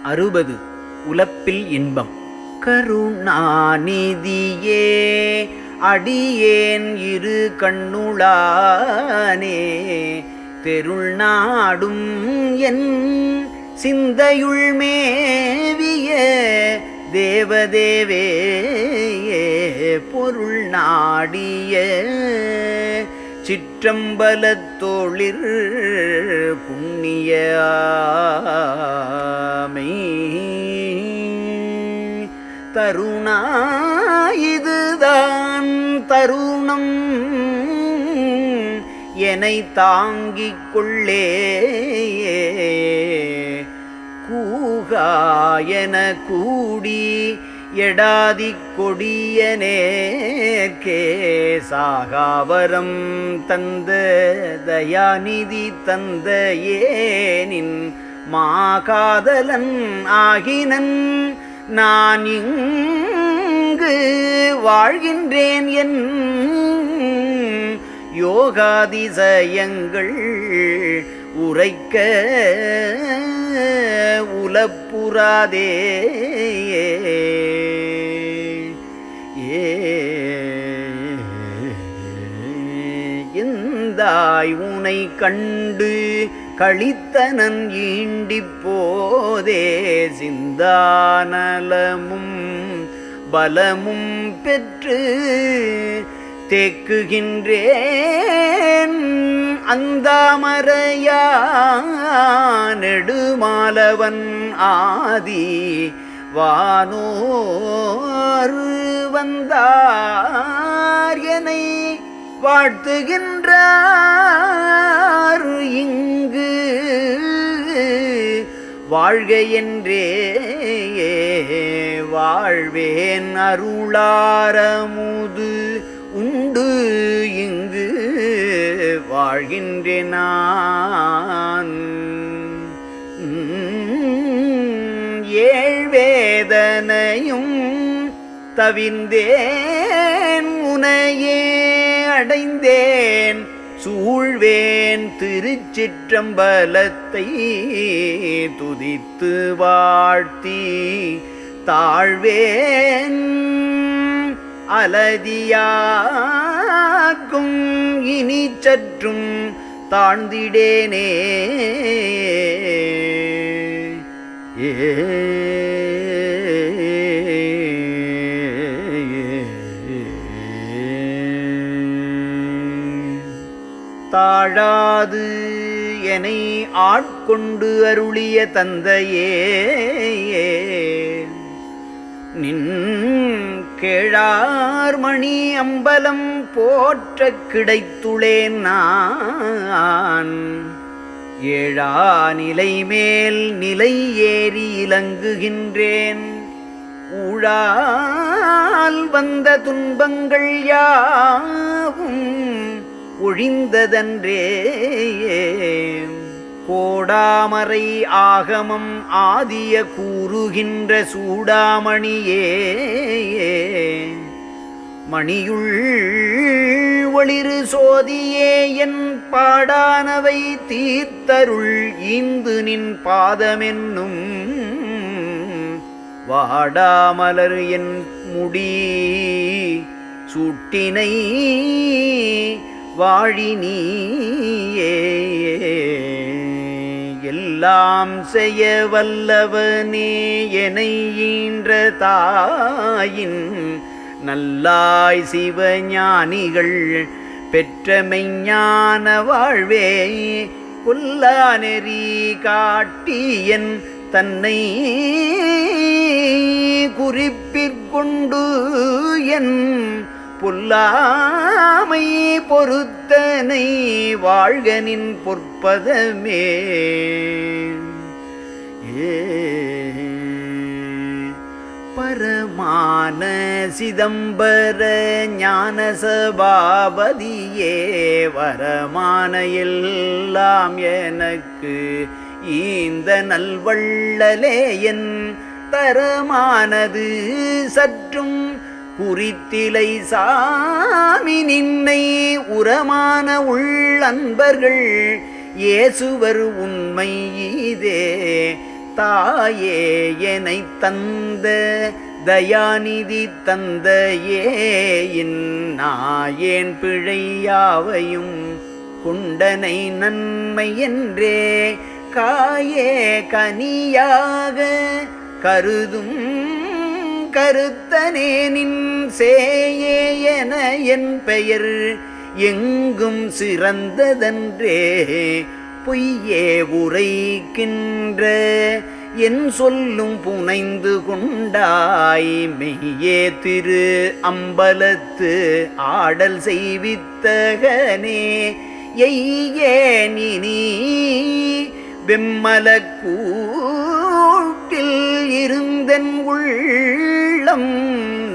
60 உலப்பில் இன்பம். கருணாநிதியே அடியேன் இரு கண்ணுளானே, தெருள் நாடும் என் சிந்தையுள் மேவிய தேவதேவே, பொருள் நாடிய சிற்றம்பலத்தோளிர் புண்ணியாமை தருணா இதுதான் தருணம் என்னை தாங்கிக் கொள்ளே, கூகாயன கூடி எடாதி கொடியனேற்கே, சாகாவரம் தந்த தயாநிதி தந்த ஏனின் மாகாதலன் ஆகினன், நான் இங்கு வாழ்கின்றேன் என் யோகாதிசயங்கள் உரைக்க உலப்புறாதே. எந்தாய் உனை கண்டு களித்தனன் ஈண்டிப் போதே, சிந்தானலமும் பலமும் பெற்று தேக்குகின்றேன், அந்தாமரையா நெடுமாலவன் ஆதி வானோர் வந்தார் என்னை வாழ்த்துகின்றார், இங்கு வாழ்க என்றே வாழ்வேன், அருளாரமுது உண்டு இங்கு வாழ்கின்றேன் நான். ஏழ்வேதனையும் தவிர்ந்தேன் உனையே அடைந்தேன், சூழ்வேன் திருச்சிற்றம்பலத்தை துதித்து வாழ்த்தி தாழ்வேன், அலதியாக்கும் இனி சற்றும் தாழ்ந்திடேனே. தாழாது என்னை ஆட்கொண்டு அருளிய தந்தையே, நின் கேழார்மணி அம்பலம் போற்ற கிடைத்துளேன் நான், ஏழா நிலை மேல் நிலை ஏறி இலங்குகின்றேன், ஊழால் வந்த துன்பங்கள் யாவும் ஒழிந்ததன்றே, கோடாமரை ஆகமம் ஆதிய கூறுகின்ற சூடாமணியே, மணியுள் ஒளிரு சோதியே, என் பாடானவை தீர்த்தருள் ஈந்து நின் பாதமென்னும், வாடாமலர் என் முடி சூட்டினை வாழினியே, எல்லாம் செய்ய வல்லவனே என்னை ஈன்ற தாயின், நல்லாய் சிவஞானிகள் பெற்ற மெய்ஞான வாழ்வே, கொல்லா நெறி காட்டியன் தன்னை குறிப்பிற்கொண்டு என் பொல்லாமை பொறுத்தனை வாழ்கனின் பொற்பதமே. பரமான சிதம்பர ஞான சபாபதியே, வரமான எல்லாம் எனக்கு இந்த நல்வள்ளலே, என் தரமானது சற்றும் குறித்திலை சாமி, நின்னை உரமான உள்ளன்பர்கள் ஏசுவர் உண்மை இதே, தாயே எனைத் தந்த தயாநிதி தந்தையே இந்நாயேன் பிழையாவையும் குண்டனை நன்மை என்றே காயே கனியாக கருதும் கருத்தனே நின் சேயே என என் பெயர் எங்கும் சிறந்ததன்றே பொய்யே உரைக்கின்ற என் சொல்லும் புனைந்து கொண்டாய் மெய்யே திரு அம்பலத்து ஆடல் செய்வித்தகனே எய்யேன் இனி வெம்மலக்கூட்டில் இருந்தன் உள்ளம்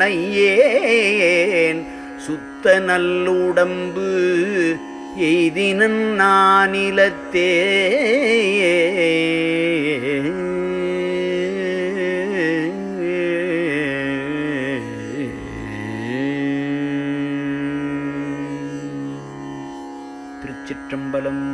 நையேன் சுத்த நல்லுடம்பு எய்தினன் நானிலத்தே திருச்சிற்றம்பலம்.